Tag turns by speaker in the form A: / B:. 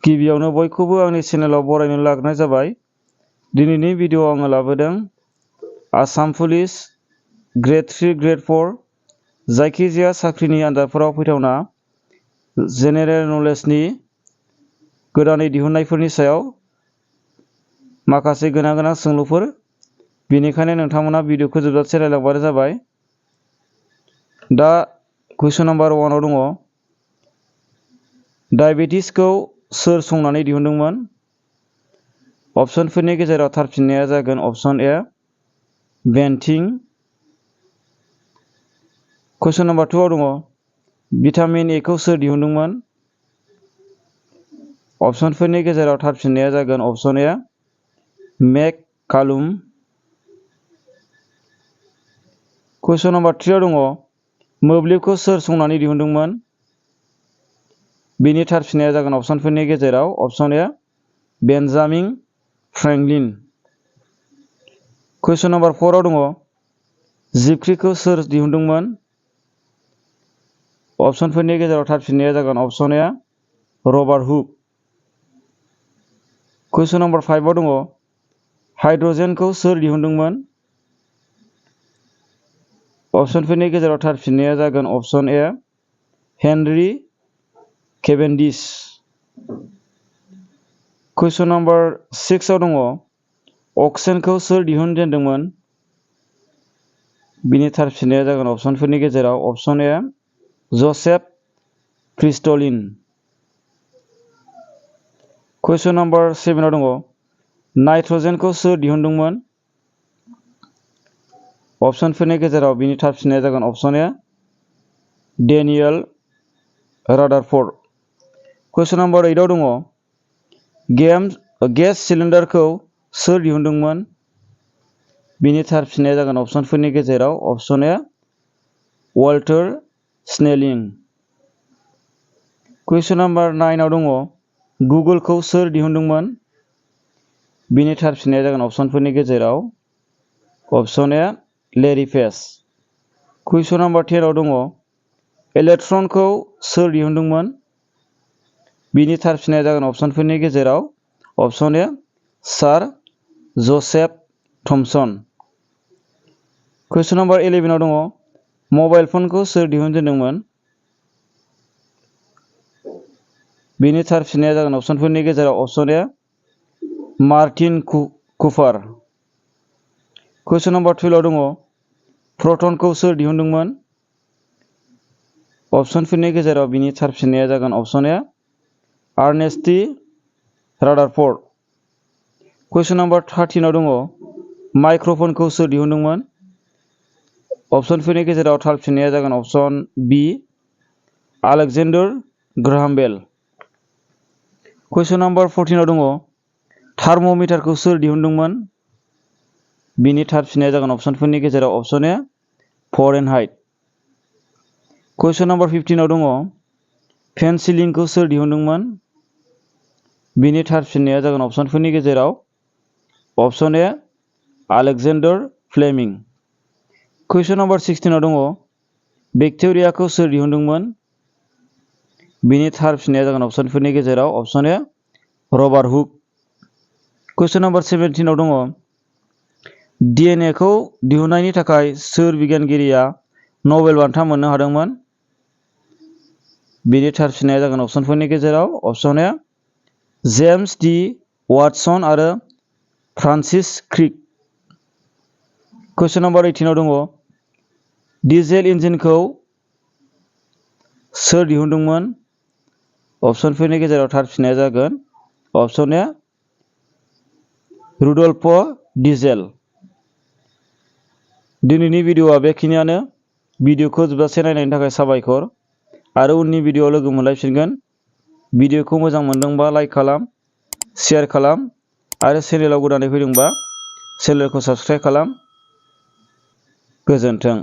A: गिबियावनो बयखौबो आंनि चेनेलाव बरायनो लाग्रोनाय जाबाय। दिनैनि भिडिअ आङो लाबोदों आसाम पुलिस ग्रेड 3 ग्रेड 4 जायखिजाया साख्रिनि आनजादफोराव फैथावना जेनेरेल नलेजनि गोदानै दिहुननायफोरनि सायाव माखासे गोनां सोंलुफोर। बेनिखायनो नोंथांमोना भिडिअखौ जोबजासे नायलांबानो जाबाय। दा कुइसन नाम्बार 1 आव दङ डायबेटिसखौ सोर संनानै दिहुनदोंमोन? अप्शनफोरनि गेजेराव थार फिननाया जागोन अप्शन ए बेन्टिं। कुइसन नाम्बार 2 आव दङ भिटामिन ए खौ सोर दिहुनदोंमोन? अप्शनफोरनि गेजेराव थार फिननाया जागोन अप्शन ए मेककालुम। कुइसन नाम्बार 3 आव दङ मोब्लिबखौ सोर संनानै दिहुनदोंमोन? बेनि थार फिननाया जागोन अप्शनफोरनि गेजेराव अप्शन ए बेन्जामिन फ्रेंकलिन। कुइसन नाम्बार 4 आव दङ जिबख्रिखौ सोर दिहुनदोंमोन? अप्शनफोरनि गेजेराव थार फिननाया जागोन अप्शन ए रबार्ट हुक। कुइसन नाम्बार 5 आव दङ हाइड्रजेनखौ सोर दिहुनदोंमोन? अप्शनफोरनि गेजेराव थार फिननाया जागोन option A Henry केभेन्डिश। Question number 6 आव दङ अक्सिजेनखौ सोर दिहुनजेनदोंमोन? बिनि थार फिननाया जागोन अप्शनफोरनि गेजेराव अप्शन ए जसेफ प्रिस्टलिन। कुइसन नाम्बार 7 आव दङ नाइट्रजेनखौ सोर दिहुनदोंमोन? अप्शनफोरनि गेजेराव बिनि थार फिननाया जागोन अप्शन ए डेनियेल रादारफर्ड। कुइसन नाम्बार 8 आव दङ गेस सिलिन्डारखौ सोर दिहुनदोंमोन? बिनि थार फिननाया जागोन अप्शनफोरनि गेजेराव अप्शन ए वाल्टर स्नेलिं। कुइसन नाम्बार 9 आव दङ गुगोलखौ सोर दिहुनदोंमोन? बिनि थार फिननाया जागोन अप्शनफोरनि गेजेराव अप्शन ए लेरी पेज। कुइसन नाम्बार 10 आव दङ इलेक्ट्रनखौ सोर दिहुनदोंमोन? बिनि थार फिननाया जागोन अप्शनफोरनि गेजेराव अप्शन ए सार जसेफ थमसन। कुइसन नाम्बार 11 आव दङ मबाइल फनखौ सोर दिहुनजेनदोंमोन? बिनि थार फिननाया जागोन अप्शनफोरनि गेजेराव अप्शन ए मार्टिन कुपार। कुइसन नाम्बार 12 आव दङ प्रटनखौ सोर दिहुनदोंमोन? अप्शनफोरनि गेजेराव बिनि थार फिननाया जागोन अप्शन ए आर्नेस्ट रादारफर्ड। कुइसन नाम्बार 13 आव दङ माइक्र'फनखौ सोर दिहुनदोंमोन? अप्शनफोरनि गेजेराव थार फिननाया जागोन अप्शन बी आलेक्जेन्डार ग्राहाम बेल। कुइसन नाम्बार 14 आव दङ थार्म'मिटारखौ सोर दिहुनदोंमोन? बिनि थार फिननाया जागोन अप्शनफोरनि गेजेराव अप्शन ए फरेनहाइट। कुइसन नाम्बार 15 आव दङ पेनिसिलिनखौ सोर दिहुनदोंमोन? बिनि थार फिननाया जागोन अप्शनफोरनि गेजेराव अप्शन ए आलेक्जेन्डार फ्लेमिंग। कुइसन नाम्बार 16 आव दङ बेक्टेरियाखौ सोर दिहुनदोंमोन? बिनि थार फिननाया जागोन अप्शनफोरनि गेजेराव अप्शन ए रबार्ट हुक। कुइसन नाम्बार 17 आव दङ डिएनए खौ दिहुननायनि थाखाय सोर बिगियानगिरिया नबेल बान्था मोननो हादोंमोन? बिनि थार फिननाया जागोन अप्शनफोरनि गेजेराव अप्शन ए जेम्स डि वाटसन आरो फ्रान्सिस क्रिक। कुइसन नाम्बार 18 आव दङ डिजेल इन्जिनखौ सोर दिहुनदोंमोन? अप्शनफोरनि गेजेराव थार फिननाया जागोन अप्शन ए रुडल्फ डिजेल। दिनैनि भिडिअआ बेखिनियानो। भिडिअखौ जोबजासे नायनायनि थाखाय साबायखर आरो उननि भिडिअआव लोगो मोनलायफिनगोन। भिडिअखौ मोजां मोनदोंबा लाइक खालाम, शेयार खालाम आरो चेनेलाव गोदानै फैदोंबा चेनेलखौ साबस्क्राइब खालाम। गोजोन्थों।